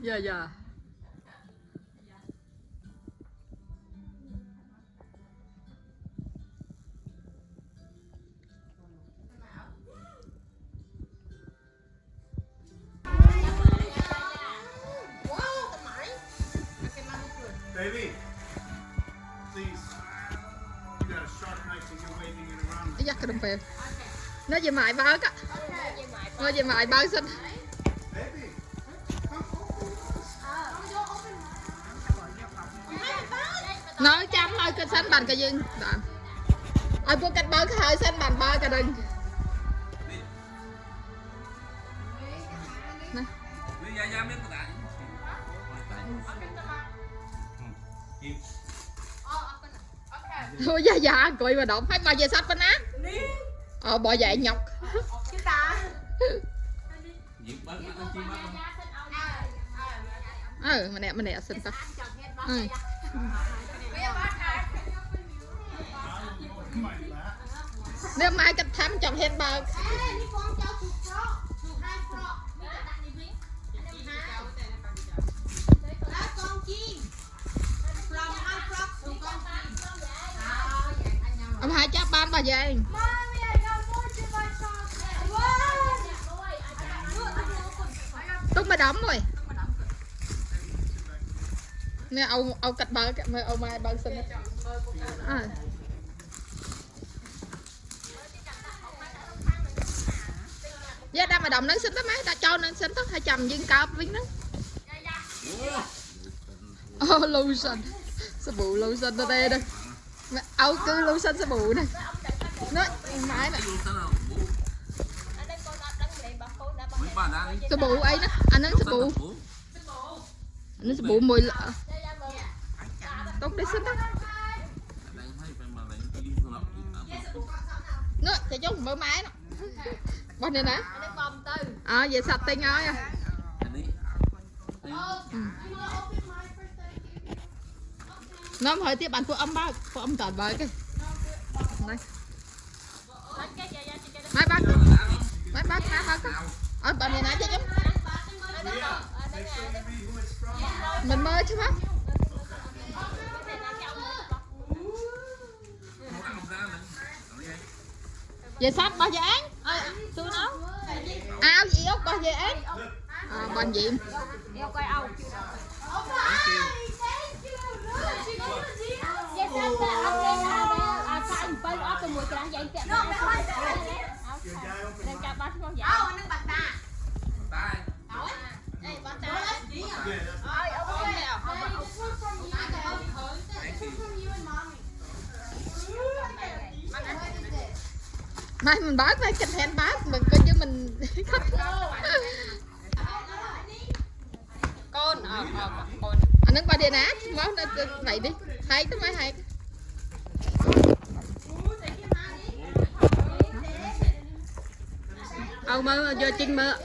Dạ dạ. Baby, please. You got a sharp knife and you're waving it around. Dắt cái đồng bèo. Nó về mại bao á. Nó về mại bao xinh. Baby, Nói chăm ơi cái xanh bàn cái dương. Ôi cô cách bao cái hơi xanh bàn bao cái đừng. Nè. Thôi dạ dạ cười mà động phải bao giờ sắp bên á. Bỏ dậy nhọc. Mà nè xinh ta. Nếu mai cách thăm chồng hết bao. Ông hai chắc ban bao giờ? Túc mà đóng rồi. Nè ông cạch bơ ông mai bơ xinh. Dạ đang mà đồng nó xinh đó mấy, đã cho nên xinh đó hai chầm viên cao viên đó. Lotion. Sao bù lotion ở đây đây. Âu cứ lotion sao bù đây. Nó mãi nè. Sao bù ấy đó, anh nói sao bù. Nó sẽ bù mùi lợ. Tốt đấy xinh đó. Nó chạy chung mở máy nó. Bên này nè. Vậy sạch tinh ơi. Nó hơi tiếp bạn phụ âm toàn bơi cái. Đây. Mai bác. Ở bên này nè chạy chung. Mình mơ chứ bác. Về sách bao giờ án? Tôi nói. Ao gì ốc bao giờ án? Bằng gì? Yêu coi ốc. Mai mình bác đây kịch hẹn bác mình coi như mình khách con anh đứng qua điện á món này đi hay tới mấy hay mơ vô chinh mơ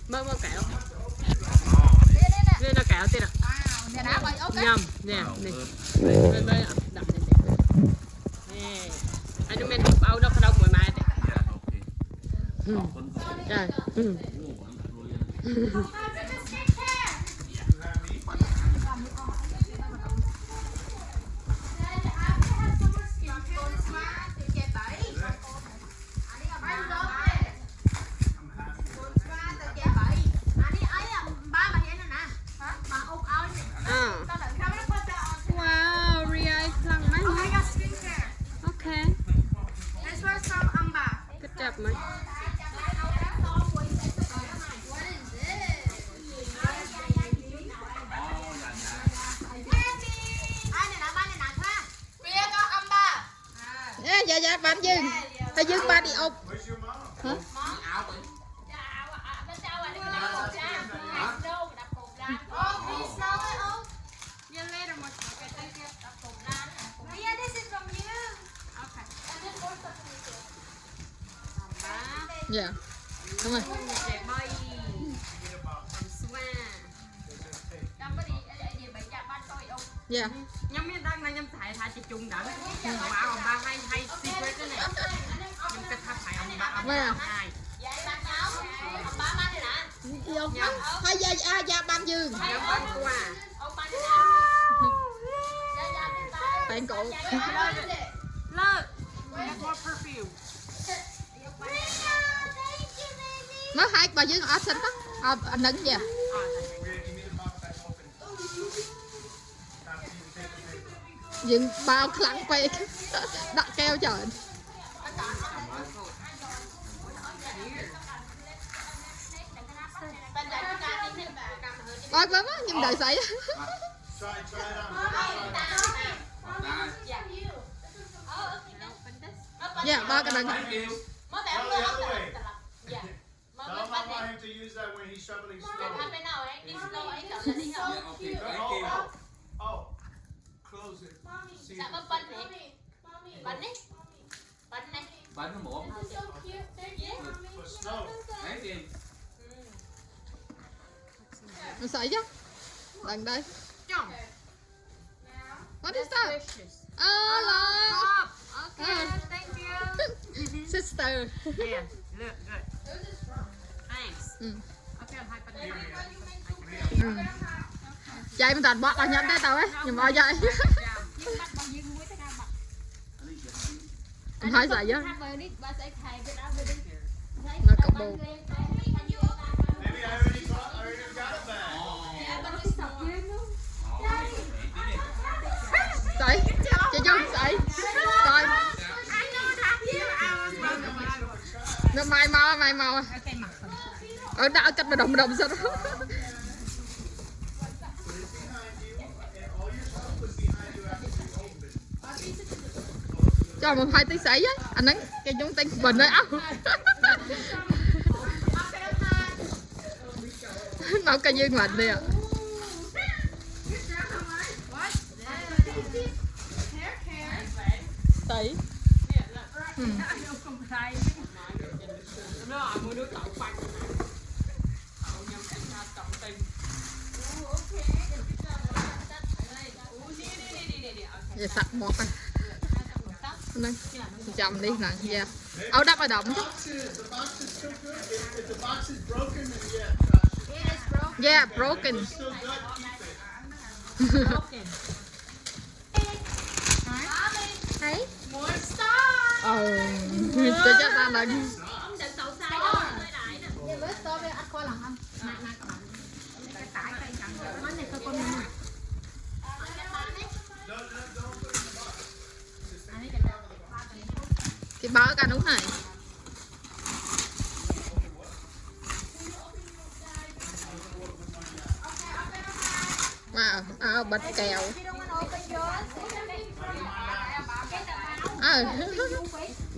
mơ kẹo đây là kẹo tiền ạ nhầm nè đây đậm nè anh mình hộp áo nó không đâu mùi mai trời mày dạ bạn Dương hay Dương ba đi ốc hả dạ đúng rồi Dạ. Nhắm miếng đang là nhắm thải chỉ chung đã mà ông ba hay secret cái này nhắm cái tháp phải ông ba hai Yêu hay da ban dương nhắm ban qua bạn cụ lơ more perfume nó hai bà dương ở xinh đó anh đứng vậy dừng bao khăn quay đặt keo trời coi với má nhưng đời xảy dạ ba cái này Tell him I want him to use that when he's shoveling snow. Oh, close it. See if Bánh nó muộn. for snow. Đấy kìa. nó xảy chứ lần đây John what is that delicious hello okay thank you sister yeah look good thanks ừ. okay hai phần Ừ. Chạy mình toàn bọt vào nhận tới tao ấy nhưng mà vậy anh hỏi vậy á nó có bồ Maybe I already got it back. sậy chị dung sậy coi nó mai màu ở đã cách mà đồng sao đó cho một hai tí sấy á anh ấy cái chúng tay bình nơi áo nó cái dương lạnh đi ạ sấy nó mua nước tẩu phanh tẩu nhâm cảnh sát trọng tình vậy sạch một à nâng chậm đi nè dạ áo đắp ở động chứ The box is still good. If the box is broken, then yeah, yeah broken it's still good. Keep it. okay thấy tôi cho ta là cái bó cả đúng này wow bật kèo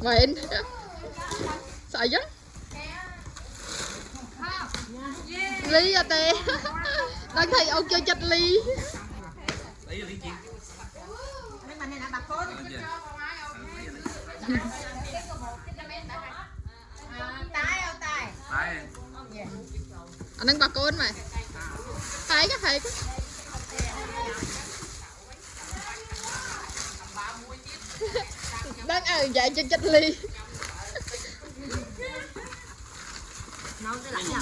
mình sợ chứ ly à tê đang thấy ông chơi chặt ly Lấy đi chị. Tay. anh đang bà con mà thấy cái đang ở dạy cho chặt ly nấu cái lạnh nhở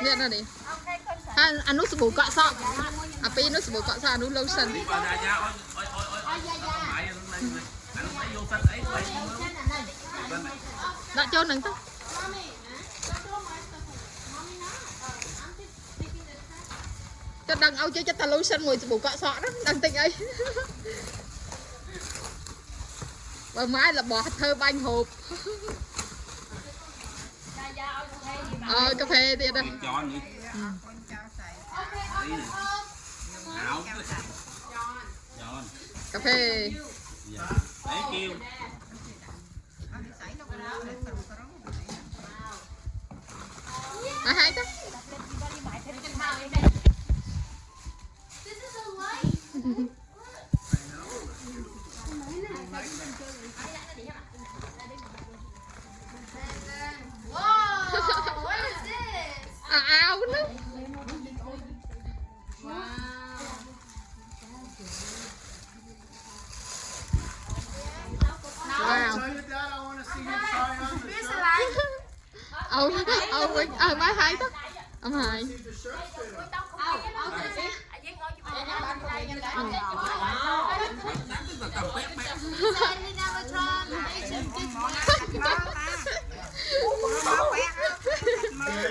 Lihat tadi. Anu sebu kok sok. Api anu sebu kok sok anu lotion. Đi vào nhà nha. Ôi. Mày anh lấy vô sách ấy quay. Bên này. Đã cho nâng tao. Cho đằng âu chơi cho ta lotion mùi sebu kok sok đó, đằng tình ấy. Bà mai là bỏ thơ banh hộp. Cà phê thì đây. Cho anh đi. Ảo. Giòn. Cà phê. Dạ. Để kêu. Hai đó. Mai hai đó. Ông hai. See the shirt straight up. Cầm bếp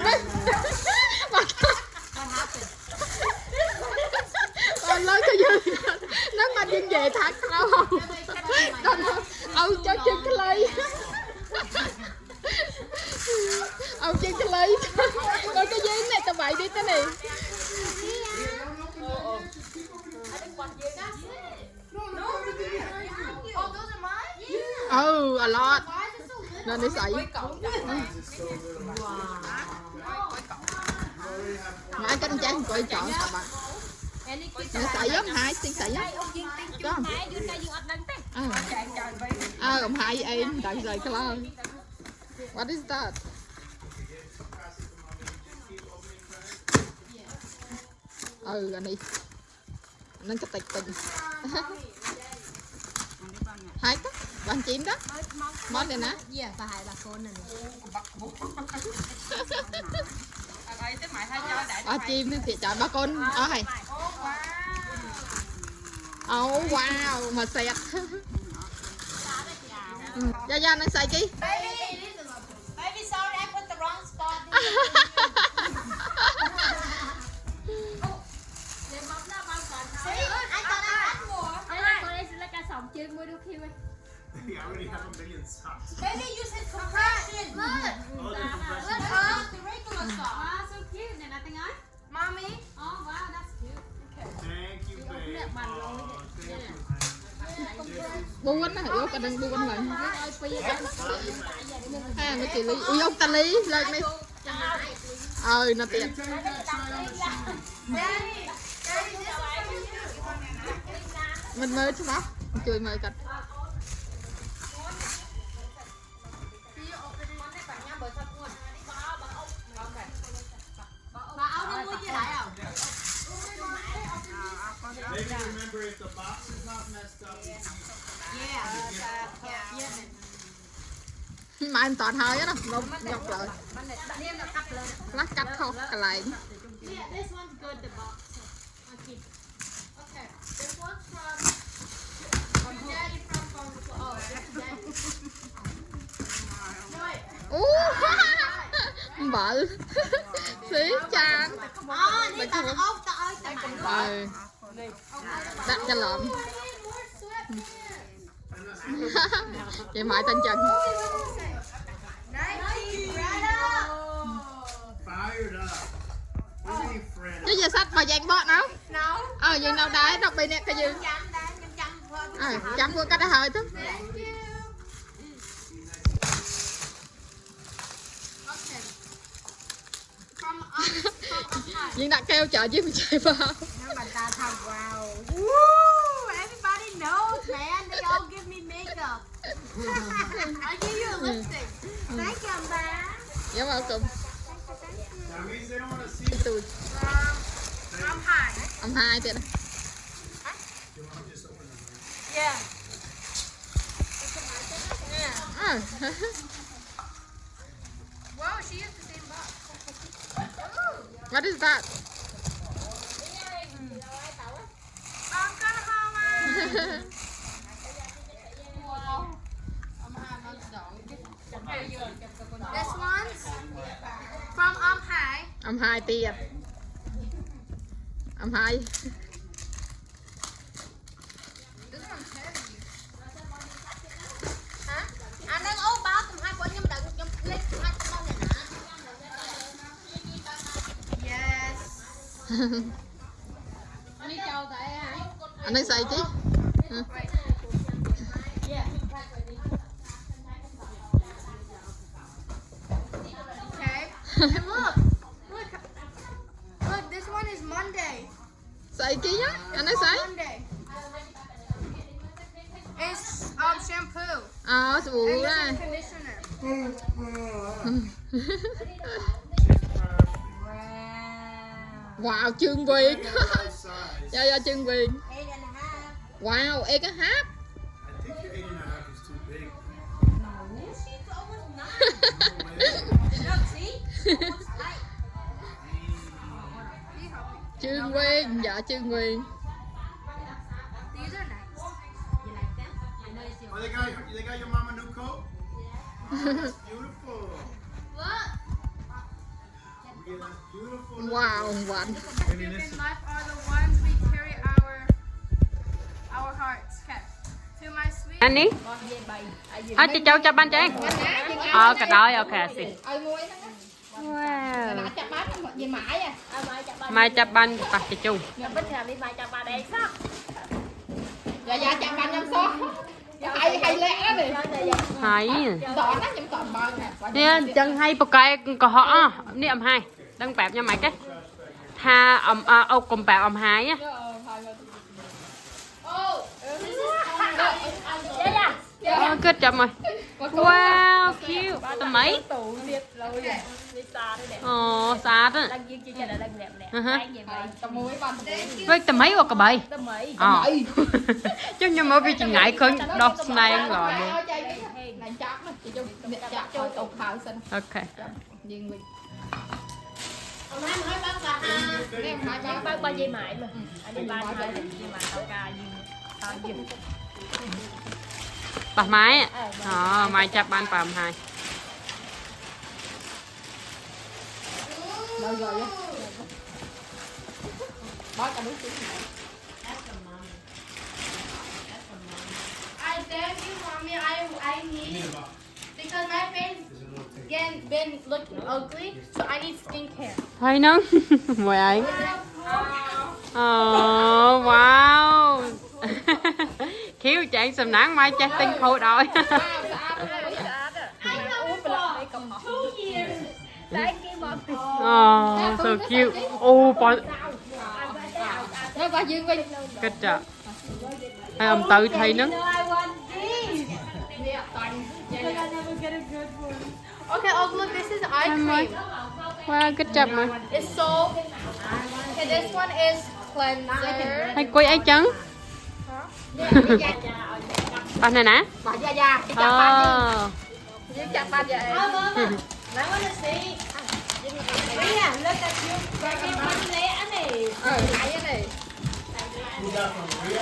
bếp. Còn nói cái gì? Nó mà đi về thẳng đâu không? Ông cho chân cái ly. Ông chân cái ly. Coi cái gì này tao bậy đi tới này. Oh, a lot. Nên đi xài. Ngã cái chén coi chọn các bạn. Nó xài giống hai tiếng xài giống. Có. Ông hai em đợi rồi cái lo. What is that? Anh đi. Nên cái tịch tình. Hai cái bạn chim đó món này nè và hai bà con này chim thì chọn ba con hay wow mà xẹt Gia nó xài kì Baby, sorry, I put the wrong spot. See, I thought I had more. I already have a million socks. Baby, you said compression. Look. Oh, they're compression. The regular sauce. Mommy. Thank you, babe. Oh, thank you. buôn á hiểu cái đừng buôn lại mấy chị ly ui ông ta ly lên đi nó tiền mình mời chứ đó cười mời cạch Maybe remember if the box is not messed up. mà anh toàn hơi á đó một nhọc lại lát cắt không cái lại This one's good, the box. Okay. This one's from Daddy from oh, Daddy. bự xí chan Đi tao ốc tao ơi tao đặt cho lộn vậy mãi tên Trần Fired up. Really friend. chứ giờ sách mà dàn bót nào giờ nào đái đọc bị nè cái gì chăm của cái đó hơi thôi nhưng đặt kêu chợ chứ mình chạy vào Wow. Woo! Everybody knows, man. They all give me makeup. I give you a lipstick. Thank you, man. dạ vào cùng That means they don't want to see tôi I'm high. ông hai tiền You want to just open the Yeah. Whoa, she has the same box. what is that I'm gonna home. This one's from High. ông hai tiền ông hai Hả? Anh đang ốp báo tụi hai của nhâm đựng nhâm clip hai con này nè. Yes. anh đang xài chứ Okay. And look, this one is Monday. xài chứ nhá anh đang xài Monday. It's shampoo vụ and ra this is conditioner. wow Trương Quyền right size. dạ Trương Quyền 8.5. wow egg and half I think your 8.5 is too big. She's almost 9. No way. Look, see? Trương Nguyên, dạ Trương Nguyên. These are nice. You like that? I know it's Oh, yours. they got your mom a new coat? That's beautiful. Look. Yeah, that's beautiful. Wow, ông Vành. Maybe this is- Life are the ones we carry our hearts. Okay. To my sweet. Anh đi. Chị cháu chào ban cho em. Cả đôi ok xí. Muối Wow. nó chặt bát gì mãi à. Mai chào ban của chị chung. Dạ chặt bát nhâm xó. Hay lẽ đi. Hay. Giỏi nó chấm tọt bờ nè. Nè chân hay bọc cái có họ. Nè âm hai. Đăng bẹp nha mày cái. Tha ông cùng bẹp âm hai á. Good job mày. Wow, cute. Tầm mấy? Ồ, xa đó. Với tầm mấy hoặc cả bảy? Chứ nhưng mà vì chị ngại khơi đọc này rồi. Này chặt nó chị chung chặt cho tục hào sinh. Ok. Duyên Nguyên. Ông hai bác bà ha. Nè hai bác. Bác ba dây mãi mà. Anh đi ba dây mãi tao ca gì. Tao gì. Bà máy á. Mai chào ban bà âm hai. Đâu rồi á. Bác cho đúng tiếng này. I dare you, mommy. I need because my face been looking ugly, so I need skincare. Thấy nó. Mời anh. Oh, wow. Khiếu chạy sầm nắng mai chắc tinh khôi rồi. I know for 2 years. Oh, so cute. Oh, bon. Đó bà Duyên Nguyên. Good job. Hay ông tự thấy nó. I want these. Okay. Oh, look. This is eye Em ơi. cream. Wow, good job mày. It's so. Okay. This one is cleanser. Hay quay ấy chấn. Bà này nè. Bà già già. Chị chặt bát Oh. đi. Chặt bát vậy. I want to see. Yeah, look at you. Cái bánh lẻ này. Hay cái này. Who's that from? Maria?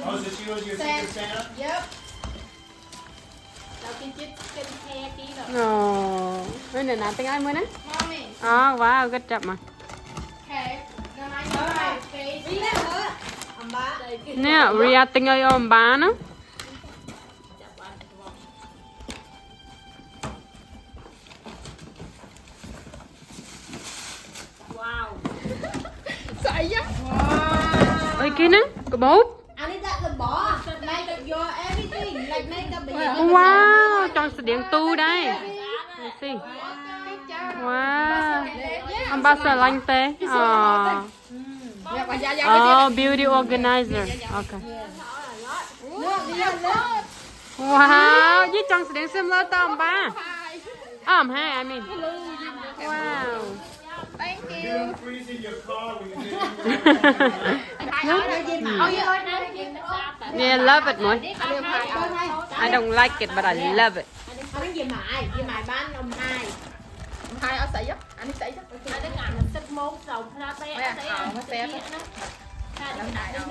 Oh, so she was your secret Santa? Yep. Oh. Cái này nè tiếng Anh mới nè. Mommy. Oh, wow, good job mày. Okay. Then I need my face. Đi ra nữa. Ông ba. Nè, Ria tiếng ơi ông bà nó. Sợi á. Ơi kia nè, có bút. Anh đi đặt là bỏ. Like your everything. Like makeup bây giờ. Wow, cho sự điện tu đây. Let's see. Wow. Ông ba sợ lạnh tê. Dạ bà già già. Oh, beauty organizer. Okay. Wow, với trong sự điện xem lơ tao ông ba. Ông hai, I mean. Wow. Thank You you. don't freeze in your car when you get Yeah, I love it more. I don't like it, but I love it. Anh đi về mại bán ông hai. Hai ở sợi á. Anh đi sợi á. Anh đang ngàn mình tích mốt rồi ra té Mẹ, té. nó té đó. Làm đại đâu.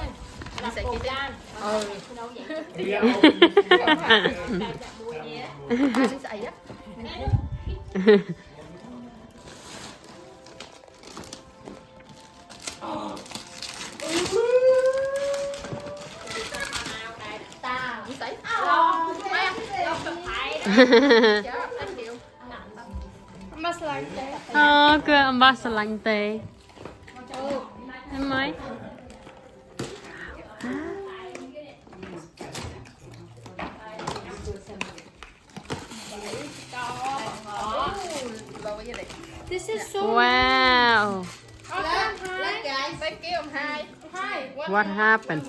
Đi sợi kia Gan. Ừ. Đâu vậy? Anh đi sợi á. Tao. Đi sợi. Oh, good. Ông ba sợ lạnh tê. Em mấy. This is so. Wow. Look guys. Thank you ông hai. Hi. What happened?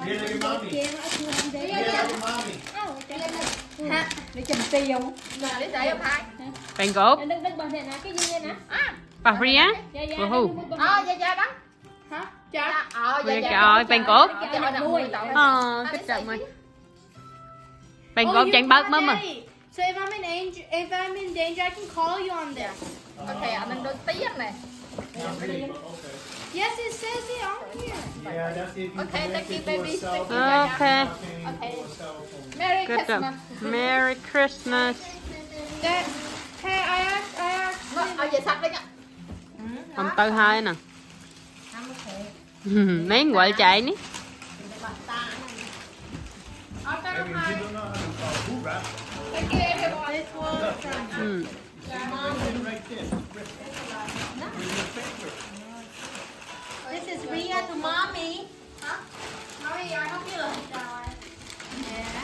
Here, look at mommy. Here, look at mommy. Để chùm tiêu. Đi sợi ông hai. Bánh gốp. Đừng đừng bật này nè, cái gì nè. Bà Ria? Dạ dạ. Woohoo. Dạ dạ đó. Huh? Jack? Mày trời, bạn cốt. Ờ, Kích trận mày. Bạn cốt chẳng bớt mất mà. Daddy. So if I'm in danger, I can call you on this. ok, anh nên đôi tiếng này. Not really, but okay. Yes, it says it on here. Yeah, that's if you Okay, connect thank you, it to a baby. cell Thank phone. you, Ok. Paying for a cell phone. Merry Good job. Christmas. Merry Christmas. That, hey, I asked. Ở về sạch đi nha. Ông Tư hai nè. Mấy gọi chạy ní. I mean, you don't know how to who wrap. This was from. Ừ. Right there. This is Ria to mommy. Mommy, I hope you like that. Yeah.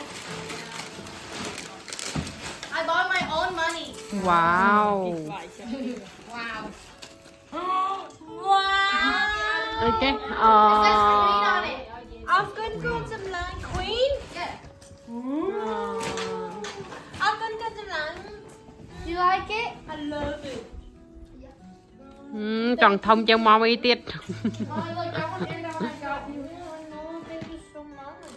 I bought my own money. Wow. Wow. Wow. Ok. It says green on it. Ông kênh con xâm lăng Queen. Yeah. Ông kênh xâm lăng. You like it? I love it. Còn thông cho mommy tiết. Oh, look, that one and that one I got you. No, thank you so much.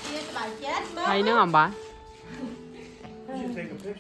Chia cho bà chết mất. Thấy nữa không bà? You should take a picture.